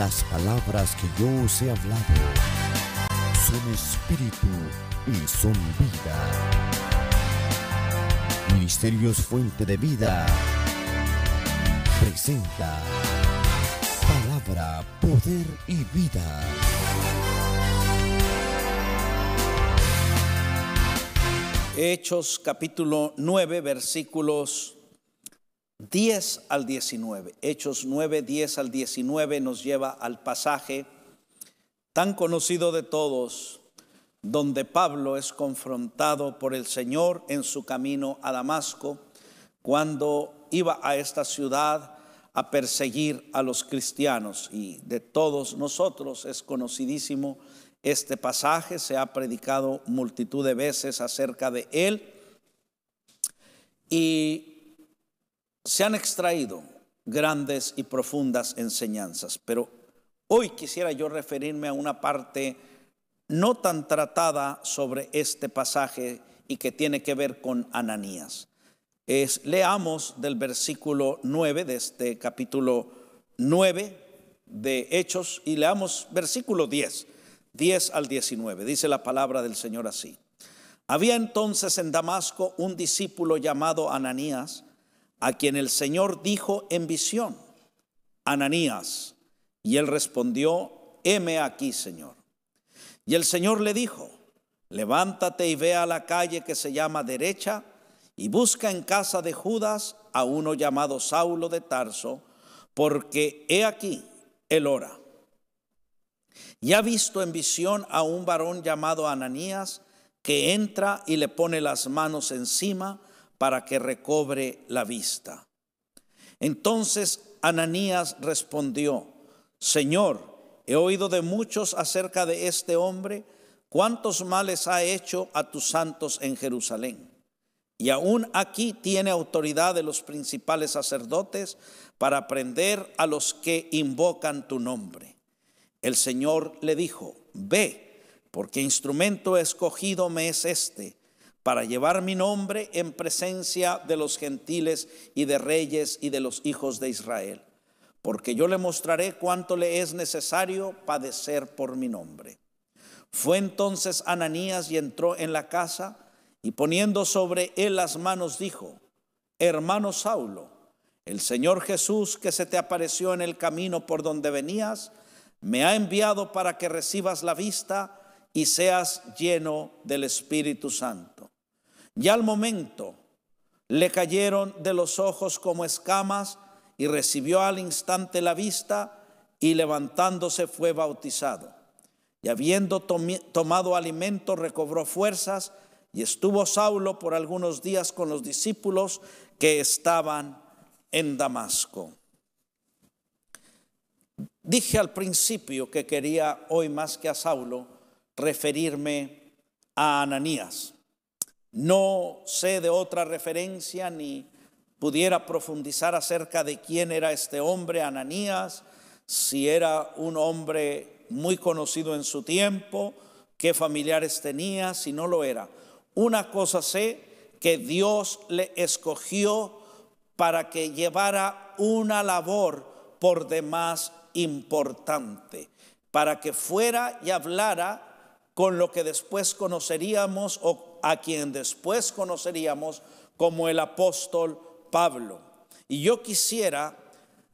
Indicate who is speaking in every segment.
Speaker 1: Las palabras que yo os he hablado son espíritu y son vida. Ministerios Fuente de Vida presenta Palabra, Poder y Vida.
Speaker 2: Hechos capítulo 9, versículos 10 al 19. Hechos 9, 10 al 19 nos lleva al pasaje tan conocido de todos, donde Pablo es confrontado por el Señor en su camino a Damasco, cuando iba a esta ciudad a perseguir a los cristianos. Y de todos nosotros es conocidísimo este pasaje, se ha predicado multitud de veces acerca de él y se han extraído grandes y profundas enseñanzas. Pero hoy quisiera yo referirme a una parte no tan tratada sobre este pasaje y que tiene que ver con Ananías. Leamos del versículo 9 de este capítulo 9 de Hechos y leamos versículo 10 al 19. Dice la palabra del Señor así: Había entonces en Damasco un discípulo llamado Ananías, a quien el Señor dijo en visión: Ananías. Y él respondió: heme aquí, Señor. Y el Señor le dijo: levántate y ve a la calle que se llama Derecha y busca en casa de Judas a uno llamado Saulo de Tarso, porque he aquí él ora. Y ha visto en visión a un varón llamado Ananías, que entra y le pone las manos encima para que recobre la vista. Entonces Ananías respondió: Señor, he oído de muchos acerca de este hombre, cuántos males ha hecho a tus santos en Jerusalén. Y aún aquí tiene autoridad de los principales sacerdotes para prender a los que invocan tu nombre. El Señor le dijo: ve, porque instrumento escogido me es este, para llevar mi nombre en presencia de los gentiles y de reyes y de los hijos de Israel, porque yo le mostraré cuánto le es necesario padecer por mi nombre. Fue entonces Ananías y entró en la casa, y poniendo sobre él las manos dijo: hermano Saulo, el Señor Jesús, que se te apareció en el camino por donde venías, me ha enviado para que recibas la vista y seas lleno del Espíritu Santo. Y al momento le cayeron de los ojos como escamas y recibió al instante la vista, y levantándose fue bautizado. Y habiendo tomado alimento recobró fuerzas, y estuvo Saulo por algunos días con los discípulos que estaban en Damasco. Dije al principio que quería hoy, más que a Saulo, referirme a Ananías. No sé de otra referencia ni pudiera profundizar acerca de quién era este hombre, Ananías, si era un hombre muy conocido en su tiempo, qué familiares tenía, si no lo era. Una cosa sé, que Dios le escogió para que llevara una labor por demás importante, para que fuera y hablara con lo que después conoceríamos, o a quien después conoceríamos como el apóstol Pablo. Y yo quisiera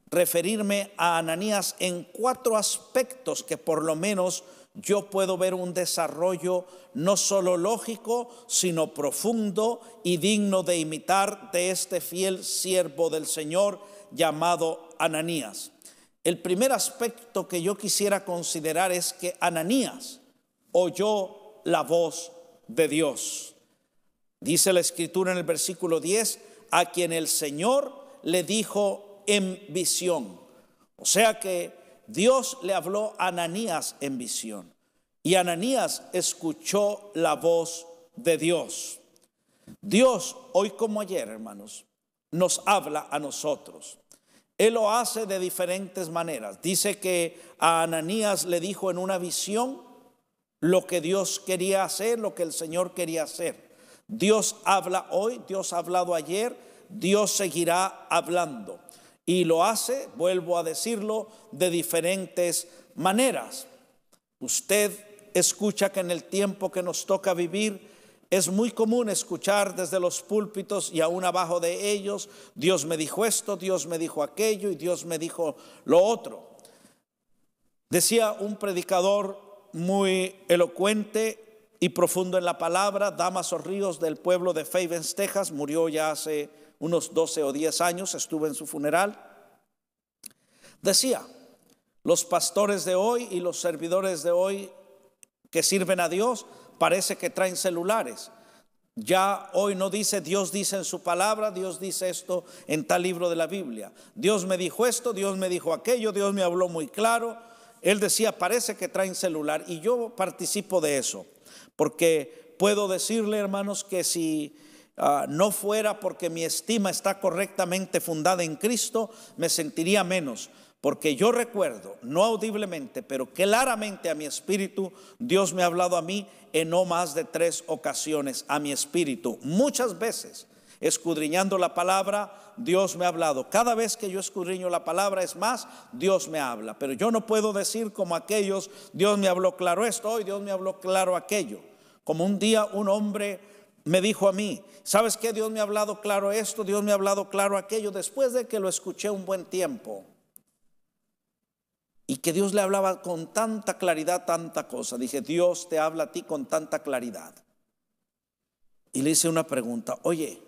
Speaker 2: referirme a Ananías en 4 aspectos que por lo menos yo puedo ver un desarrollo no solo lógico, sino profundo y digno de imitar de este fiel siervo del Señor llamado Ananías. El primer aspecto que yo quisiera considerar es que Ananías oyó la voz de Dios. Dice la Escritura en el versículo 10, a quien el Señor le dijo en visión. O sea que Dios le habló a Ananías en visión, y Ananías escuchó la voz de Dios. Dios, hoy como ayer, hermanos, nos habla a nosotros. Él lo hace de diferentes maneras. Dice que a Ananías le dijo en una visión lo que Dios quería hacer, lo que el Señor quería hacer. Dios habla hoy, Dios ha hablado ayer, Dios seguirá hablando. y lo hace, vuelvo a decirlo, de diferentes maneras. Usted escucha que en el tiempo que nos toca vivir es muy común escuchar desde los púlpitos y aún abajo de ellos: Dios me dijo esto, Dios me dijo aquello y Dios me dijo lo otro. Decía un predicador muy elocuente y profundo en la palabra, Damaso Ríos, del pueblo de Favens, Texas, murió ya hace unos 12 o 10 años, estuve en su funeral. Decía: los pastores de hoy y los servidores de hoy que sirven a Dios parece que traen celulares. Ya hoy no dice Dios dice en su palabra, Dios dice esto en tal libro de la Biblia. Dios me dijo esto, Dios me dijo aquello, Dios me habló muy claro. Él decía, parece que traen celular, y yo participo de eso, porque puedo decirle, hermanos, que si no fuera porque mi estima está correctamente fundada en Cristo, me sentiría menos. Porque yo recuerdo, no audiblemente, pero claramente a mi espíritu, Dios me ha hablado a mí en no más de 3 ocasiones, a mi espíritu. Muchas veces, escudriñando la palabra, Dios me ha hablado. Cada vez que yo escudriño la palabra, es más, Dios me habla. Pero yo no puedo decir como aquellos: Dios me habló claro esto, hoy Dios me habló claro aquello. Como un día un hombre me dijo a mí: ¿sabes qué? Dios me ha hablado claro esto, Dios me ha hablado claro aquello. Después de que lo escuché un buen tiempo, y que Dios le hablaba con tanta claridad, tanta cosa, dije: Dios te habla a ti con tanta claridad. Y le hice una pregunta: oye,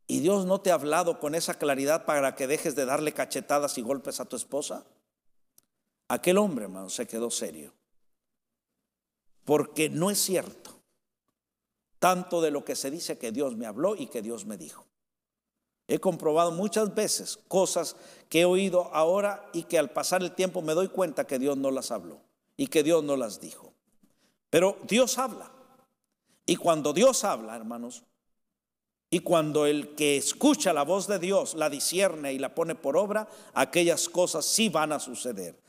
Speaker 2: ¿y Dios no te ha hablado con esa claridad para que dejes de darle cachetadas y golpes a tu esposa? Aquel hombre, hermano, se quedó serio, porque no es cierto tanto de lo que se dice que Dios me habló y que Dios me dijo. He comprobado muchas veces cosas que he oído ahora y que al pasar el tiempo me doy cuenta que Dios no las habló y que Dios no las dijo. Pero Dios habla. Y cuando Dios habla, hermanos, y cuando el que escucha la voz de Dios la discierne y la pone por obra, aquellas cosas sí van a suceder.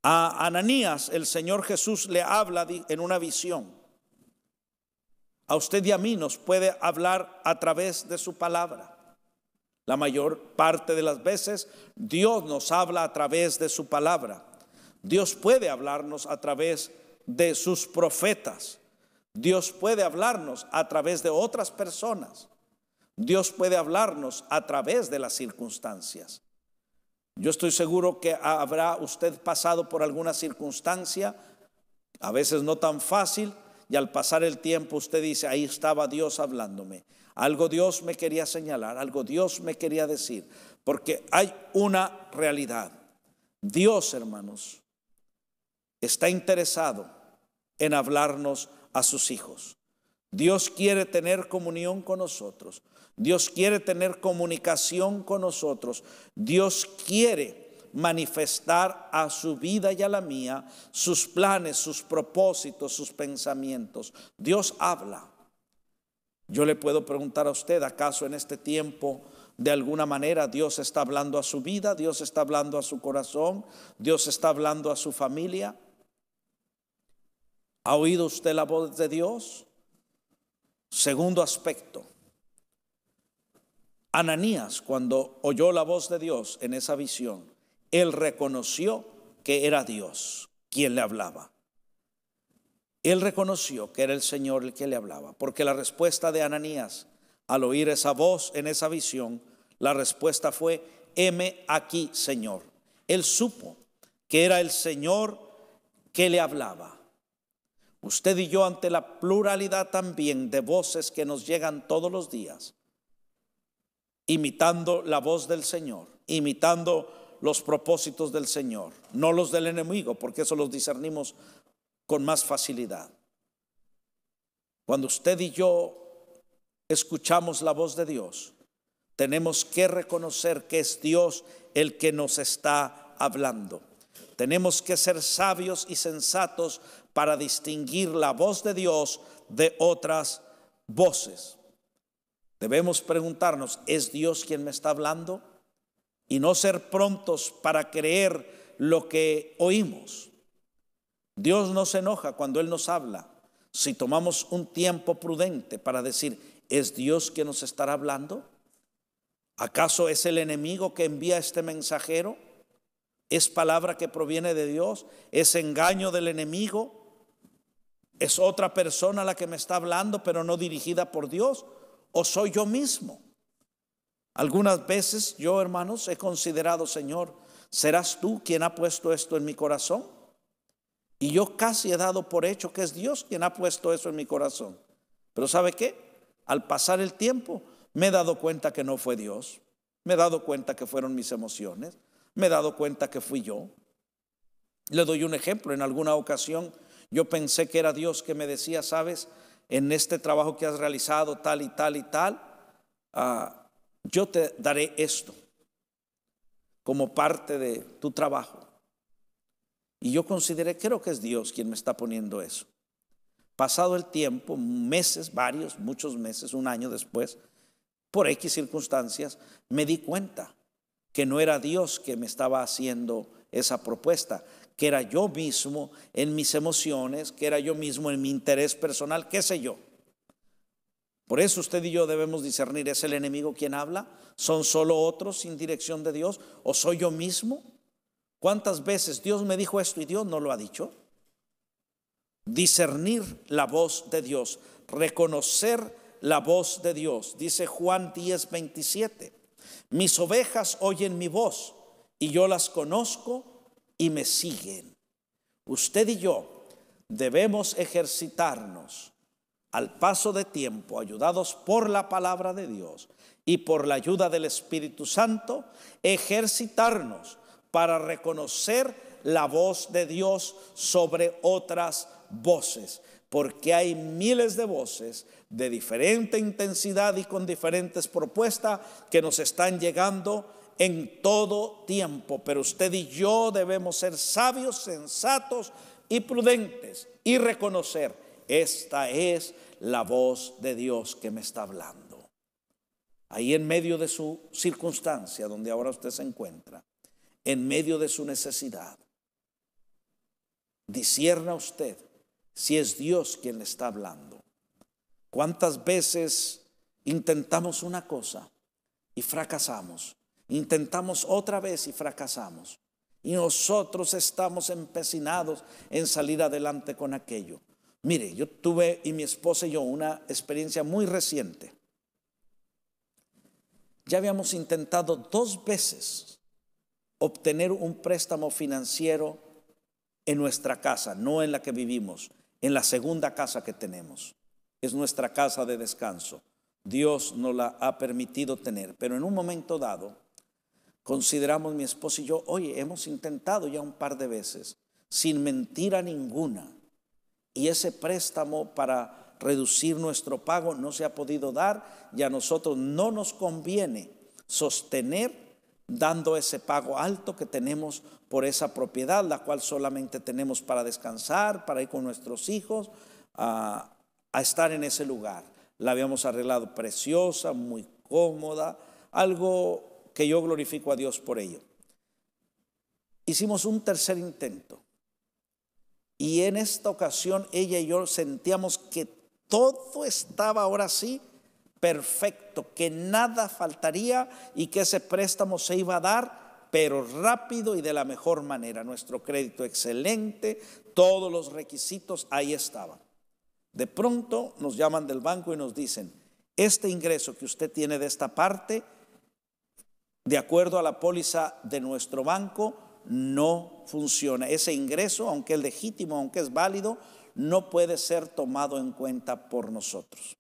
Speaker 2: A Ananías el Señor Jesús le habla en una visión. A usted y a mí nos puede hablar a través de su palabra. La mayor parte de las veces Dios nos habla a través de su palabra. Dios puede hablarnos a través de sus profetas. Dios puede hablarnos a través de otras personas. Dios puede hablarnos a través de las circunstancias. Yo estoy seguro que habrá usted pasado por alguna circunstancia, a veces no tan fácil, y al pasar el tiempo usted dice: ahí estaba Dios hablándome. Algo Dios me quería señalar, algo Dios me quería decir, porque hay una realidad. Dios, hermanos, está interesado en hablarnos a sus hijos. Dios quiere tener comunión con nosotros. Dios quiere tener comunicación con nosotros. Dios quiere manifestar a su vida y a la mía sus planes, sus propósitos, sus pensamientos. Dios habla. Yo le puedo preguntar a usted: ¿acaso en este tiempo de alguna manera Dios está hablando a su vida? ¿Dios está hablando a su corazón? ¿Dios está hablando a su familia? ¿Ha oído usted la voz de Dios? Segundo aspecto: Ananías, cuando oyó la voz de Dios en esa visión, él reconoció que era Dios quien le hablaba. Él reconoció que era el Señor el que le hablaba, porque la respuesta de Ananías al oír esa voz en esa visión, la respuesta fue: heme aquí, Señor. Él supo que era el Señor que le hablaba. Usted y yo, ante la pluralidad también de voces que nos llegan todos los días, imitando la voz del Señor, imitando los propósitos del Señor, no los del enemigo, porque eso los discernimos con más facilidad. Cuando usted y yo escuchamos la voz de Dios, tenemos que reconocer que es Dios el que nos está hablando. Tenemos que ser sabios y sensatos para distinguir la voz de Dios de otras voces. Debemos preguntarnos: ¿es Dios quien me está hablando? Y no ser prontos para creer lo que oímos. Dios no se enoja cuando Él nos habla, si tomamos un tiempo prudente para decir: ¿es Dios quien nos estará hablando? ¿Acaso es el enemigo que envía este mensajero? ¿Es palabra que proviene de Dios? ¿Es engaño del enemigo? ¿Es otra persona la que me está hablando, pero no dirigida por Dios? ¿O soy yo mismo? Algunas veces yo, hermanos, he considerado, Señor, ¿serás tú quien ha puesto esto en mi corazón? Y yo casi he dado por hecho que es Dios quien ha puesto eso en mi corazón. Pero ¿sabe qué? Al pasar el tiempo me he dado cuenta que no fue Dios. Me he dado cuenta que fueron mis emociones. Me he dado cuenta que fui yo. Le doy un ejemplo. En alguna ocasión yo pensé que era Dios que me decía, sabes, en este trabajo que has realizado tal y tal y tal, yo te daré esto como parte de tu trabajo. Y yo consideré, creo que es Dios quien me está poniendo eso. Pasado el tiempo, meses, muchos meses, un año después, por X circunstancias, me di cuenta que no era Dios que me estaba haciendo esa propuesta, que era yo mismo en mis emociones, que era yo mismo en mi interés personal, qué sé yo. Por eso usted y yo debemos discernir, ¿es el enemigo quien habla? ¿Son solo otros sin dirección de Dios? ¿O soy yo mismo? ¿Cuántas veces Dios me dijo esto y Dios no lo ha dicho? Discernir la voz de Dios, reconocer la voz de Dios. Dice Juan 10:27, mis ovejas oyen mi voz y yo las conozco y me siguen. Usted y yo debemos ejercitarnos al paso de tiempo, ayudados por la palabra de Dios y por la ayuda del Espíritu Santo, ejercitarnos para reconocer la voz de Dios sobre otras voces, porque hay miles de voces de diferente intensidad y con diferentes propuestas que nos están llegando en todo tiempo, pero usted y yo debemos ser sabios, sensatos y prudentes y reconocer, esta es la voz de Dios que me está hablando. Ahí en medio de su circunstancia, donde ahora usted se encuentra, en medio de su necesidad, discierna usted si es Dios quien le está hablando. ¿Cuántas veces intentamos una cosa y fracasamos? Intentamos otra vez y fracasamos. Y nosotros estamos empecinados en salir adelante con aquello. Mire, yo tuve, y mi esposa y yo, una experiencia muy reciente. Ya habíamos intentado 2 veces obtener un préstamo financiero en nuestra casa, no en la que vivimos, en la segunda casa que tenemos. Es nuestra casa de descanso. Dios nos la ha permitido tener, pero en un momento dado consideramos mi esposa y yo, oye, hemos intentado ya un par de veces, sin mentira ninguna, y ese préstamo para reducir nuestro pago no se ha podido dar, y a nosotros no nos conviene sostener dando ese pago alto que tenemos por esa propiedad, la cual solamente tenemos para descansar, para ir con nuestros hijos a estar en ese lugar. La habíamos arreglado preciosa, muy cómoda, algo que yo glorifico a Dios por ello. Hicimos un tercer intento y en esta ocasión ella y yo sentíamos que todo estaba ahora sí perfecto, que nada faltaría y que ese préstamo se iba a dar, pero rápido y de la mejor manera. Nuestro crédito excelente, todos los requisitos ahí estaban. De pronto nos llaman del banco y nos dicen, este ingreso que usted tiene de esta parte, de acuerdo a la póliza de nuestro banco, no funciona. Ese ingreso, aunque es legítimo, aunque es válido, no puede ser tomado en cuenta por nosotros.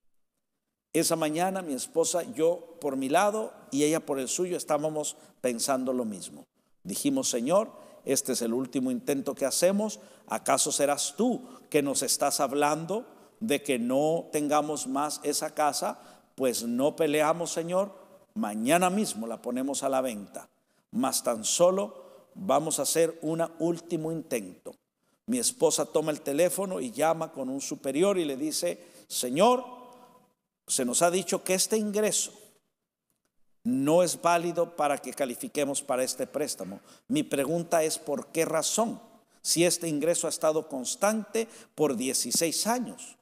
Speaker 2: Esa mañana mi esposa, yo por mi lado y ella por el suyo, estábamos pensando lo mismo. Dijimos, Señor, este es el último intento que hacemos. ¿Acaso serás tú que nos estás hablando de que no tengamos más esa casa? Pues no peleamos, Señor. Mañana mismo la ponemos a la venta. Mas tan solo vamos a hacer un último intento. Mi esposa toma el teléfono y llama con un superior y le dice, Señor, se nos ha dicho que este ingreso no es válido para que califiquemos para este préstamo. Mi pregunta es, ¿por qué razón? Si este ingreso ha estado constante por 16 años.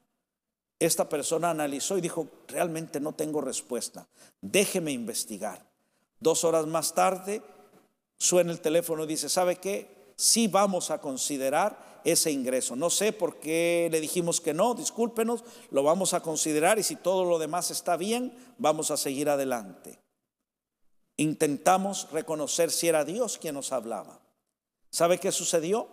Speaker 2: Esta persona analizó y dijo, realmente no tengo respuesta. Déjeme investigar. 2 horas más tarde suena el teléfono y dice: ¿sabe qué? Sí vamos a considerar ese ingreso. No sé por qué le dijimos que no, discúlpenos, lo vamos a considerar y si todo lo demás está bien, vamos a seguir adelante. Intentamos reconocer si era Dios quien nos hablaba. ¿Sabe qué sucedió?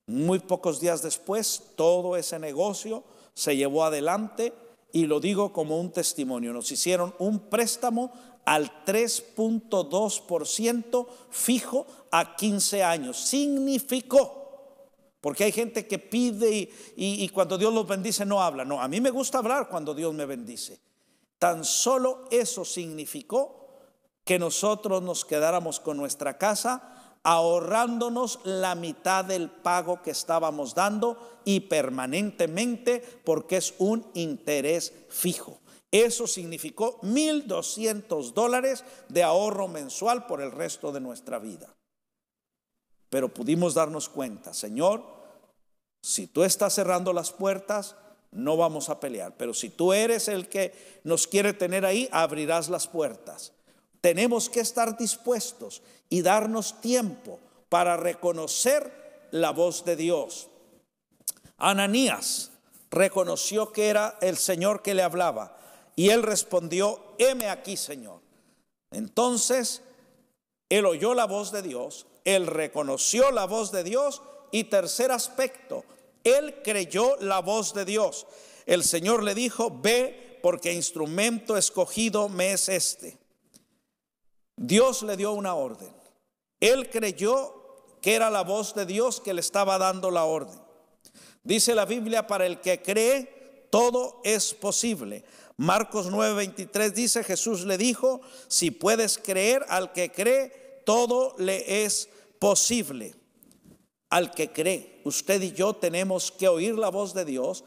Speaker 2: Muy pocos días después, todo ese negocio se llevó adelante, y lo digo como un testimonio. Nos hicieron un préstamo al 3.2% fijo a 15 años. Significó, porque hay gente que pide y cuando Dios los bendice no habla. No, a mí me gusta hablar cuando Dios me bendice. Tan solo eso significó que nosotros nos quedáramos con nuestra casa, ahorrándonos la mitad del pago que estábamos dando, y permanentemente, porque es un interés fijo. Eso significó $1,200 de ahorro mensual por el resto de nuestra vida. Pero pudimos darnos cuenta: Señor, si tú estás cerrando las puertas, no vamos a pelear, pero si tú eres el que nos quiere tener ahí, abrirás las puertas. Tenemos que estar dispuestos y darnos tiempo para reconocer la voz de Dios. Ananías reconoció que era el Señor que le hablaba, y él respondió: heme aquí, Señor. Entonces él oyó la voz de Dios, él reconoció la voz de Dios, y tercer aspecto, él creyó la voz de Dios. El Señor le dijo: ve, porque instrumento escogido me es este. Dios le dio una orden. Él creyó que era la voz de Dios que le estaba dando la orden. Dice la Biblia: para el que cree, todo es posible. Marcos 9:23 dice: Jesús le dijo: si puedes creer, al que cree, todo le es posible. Al que cree, usted y yo tenemos que oír la voz de Dios,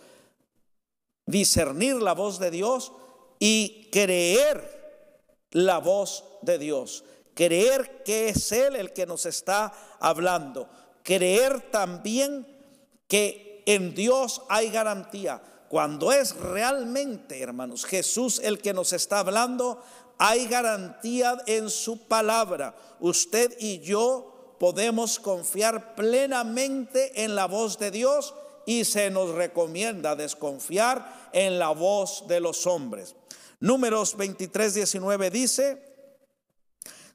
Speaker 2: discernir la voz de Dios y creer la voz de Dios. Creer que es Él el que nos está hablando. Creer también que en Dios hay garantía. Cuando es realmente, hermanos, Jesús el que nos está hablando, hay garantía en su palabra. Usted y yo podemos confiar plenamente en la voz de Dios, y se nos recomienda desconfiar en la voz de los hombres. Números 23:19 dice: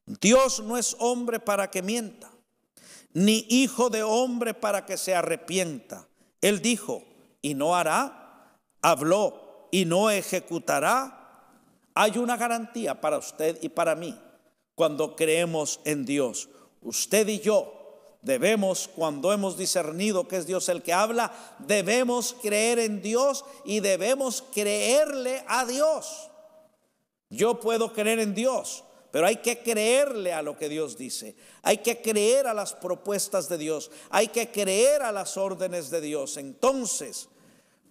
Speaker 2: Dios no es hombre para que mienta, ni hijo de hombre para que se arrepienta. Él dijo y no hará, habló y no ejecutará. Hay una garantía para usted y para mí cuando creemos en Dios. Usted y yo debemos, cuando hemos discernido que es Dios el que habla, debemos creer en Dios y debemos creerle a Dios. Yo puedo creer en Dios, pero hay que creerle a lo que Dios dice. Hay que creer a las propuestas de Dios. Hay que creer a las órdenes de Dios. Entonces,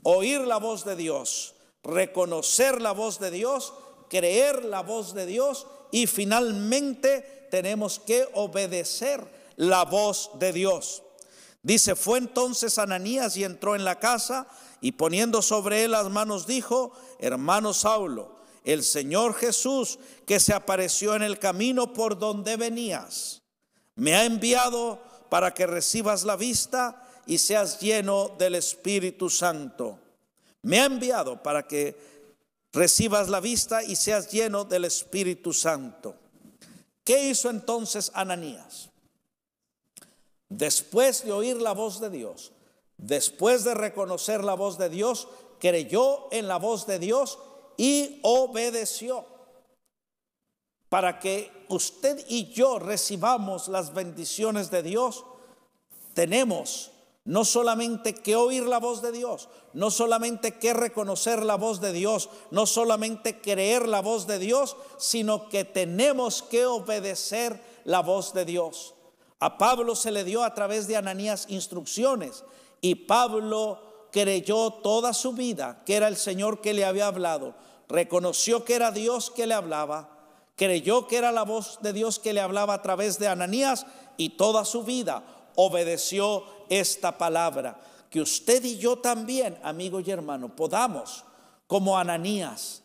Speaker 2: oír la voz de Dios, reconocer la voz de Dios, creer la voz de Dios, y finalmente tenemos que obedecer la voz de Dios. Dice: fue entonces Ananías y entró en la casa, y poniendo sobre él las manos dijo: hermano Saulo, el Señor Jesús, que se apareció en el camino por donde venías, me ha enviado para que recibas la vista y seas lleno del Espíritu Santo. Me ha enviado para que recibas la vista y seas lleno del Espíritu Santo. ¿Qué hizo entonces Ananías? Después de oír la voz de Dios, después de reconocer la voz de Dios, creyó en la voz de Dios y obedeció. Para que usted y yo recibamos las bendiciones de Dios, tenemos no solamente que oír la voz de Dios, no solamente que reconocer la voz de Dios, no solamente creer la voz de Dios, sino que tenemos que obedecer la voz de Dios. A Pablo se le dio a través de Ananías instrucciones, y Pablo creyó toda su vida que era el Señor que le había hablado. Reconoció que era Dios que le hablaba, creyó que era la voz de Dios que le hablaba a través de Ananías, y toda su vida obedeció esta palabra. Que usted y yo también, amigo y hermano, podamos, como Ananías,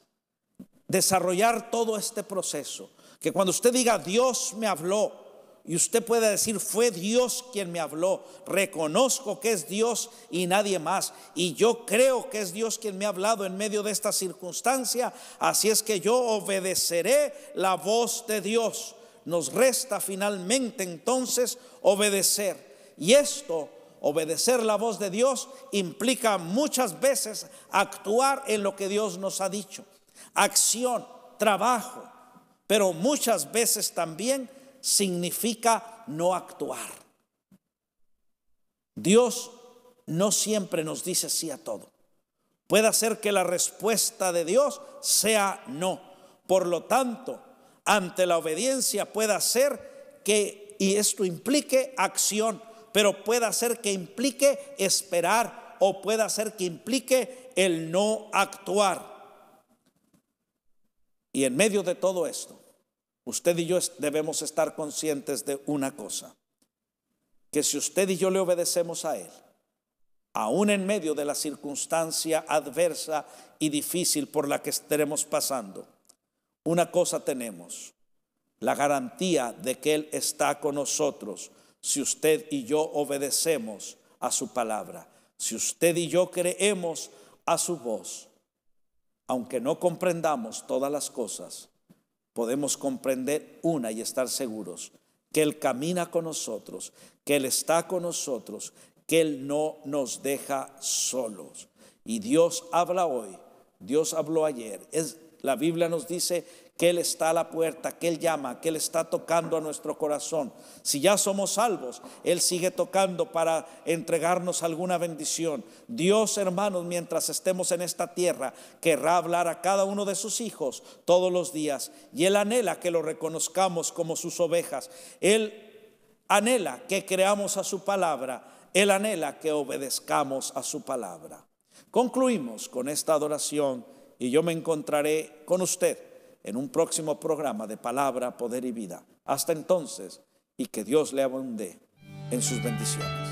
Speaker 2: desarrollar todo este proceso. Que cuando usted diga Dios me habló, y usted puede decir fue Dios quien me habló, reconozco que es Dios y nadie más, y yo creo que es Dios quien me ha hablado en medio de esta circunstancia, así es que yo obedeceré la voz de Dios. Nos resta finalmente entonces obedecer, y esto, obedecer la voz de Dios, implica muchas veces actuar en lo que Dios nos ha dicho, acción, trabajo, pero muchas veces también significa no actuar. Dios no siempre nos dice sí a todo. Puede ser que la respuesta de Dios sea no. Por lo tanto, ante la obediencia puede ser que, y esto implique acción, pero puede ser que implique esperar, o puede ser que implique el no actuar. Y en medio de todo esto, usted y yo debemos estar conscientes de una cosa, que si usted y yo le obedecemos a Él, aún en medio de la circunstancia adversa y difícil por la que estaremos pasando, una cosa tenemos: la garantía de que Él está con nosotros si usted y yo obedecemos a su palabra, si usted y yo creemos a su voz. Aunque no comprendamos todas las cosas, podemos comprender una y estar seguros que Él camina con nosotros, que Él está con nosotros, que Él no nos deja solos. Y Dios habla hoy, Dios habló ayer. La Biblia nos dice que Él está a la puerta, que Él llama, que Él está tocando a nuestro corazón. Si ya somos salvos, Él sigue tocando para entregarnos alguna bendición. Dios, hermanos, mientras estemos en esta tierra, querrá hablar a cada uno de sus hijos todos los días. Y Él anhela que lo reconozcamos como sus ovejas. Él anhela que creamos a su palabra. Él anhela que obedezcamos a su palabra. Concluimos con esta adoración y yo me encontraré con usted en un próximo programa de Palabra, Poder y Vida. Hasta entonces, y que Dios le abunde en sus bendiciones.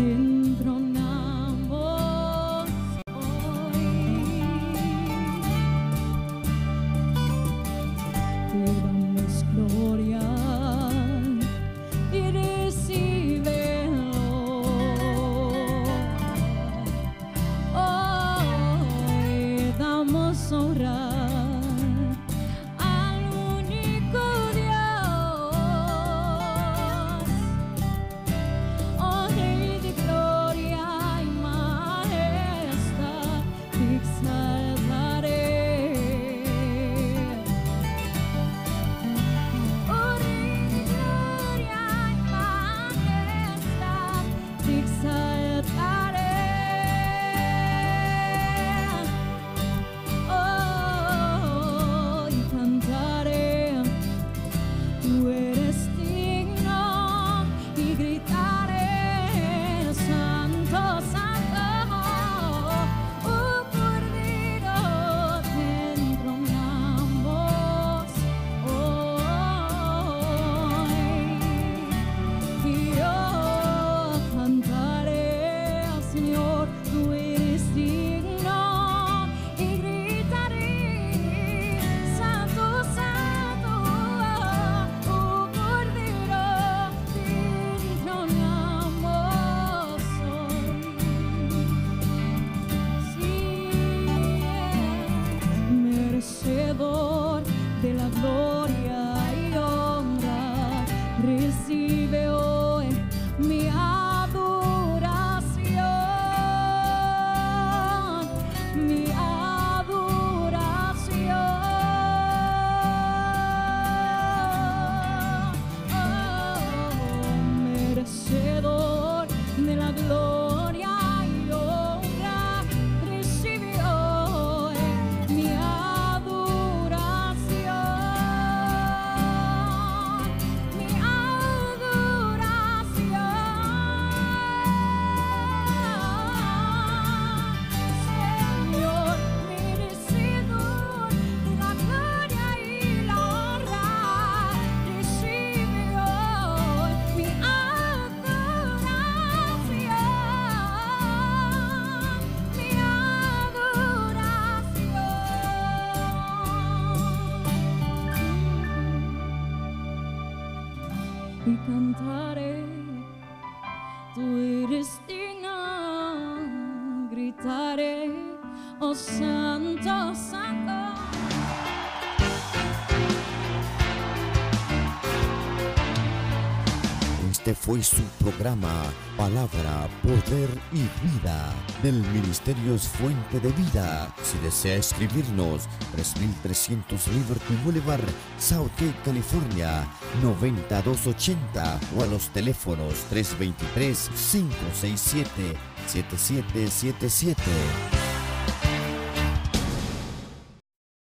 Speaker 3: Te damos gloria. y cantaré. Tú eres digna, gritaré, oh santo, santo.
Speaker 1: Este fue su programa Palabra, Poder y Vida del Ministerio Fuente de Vida. Si desea escribirnos, 3300 Liberty Boulevard, Southgate, California, 9280 o a los teléfonos 323-567-7777.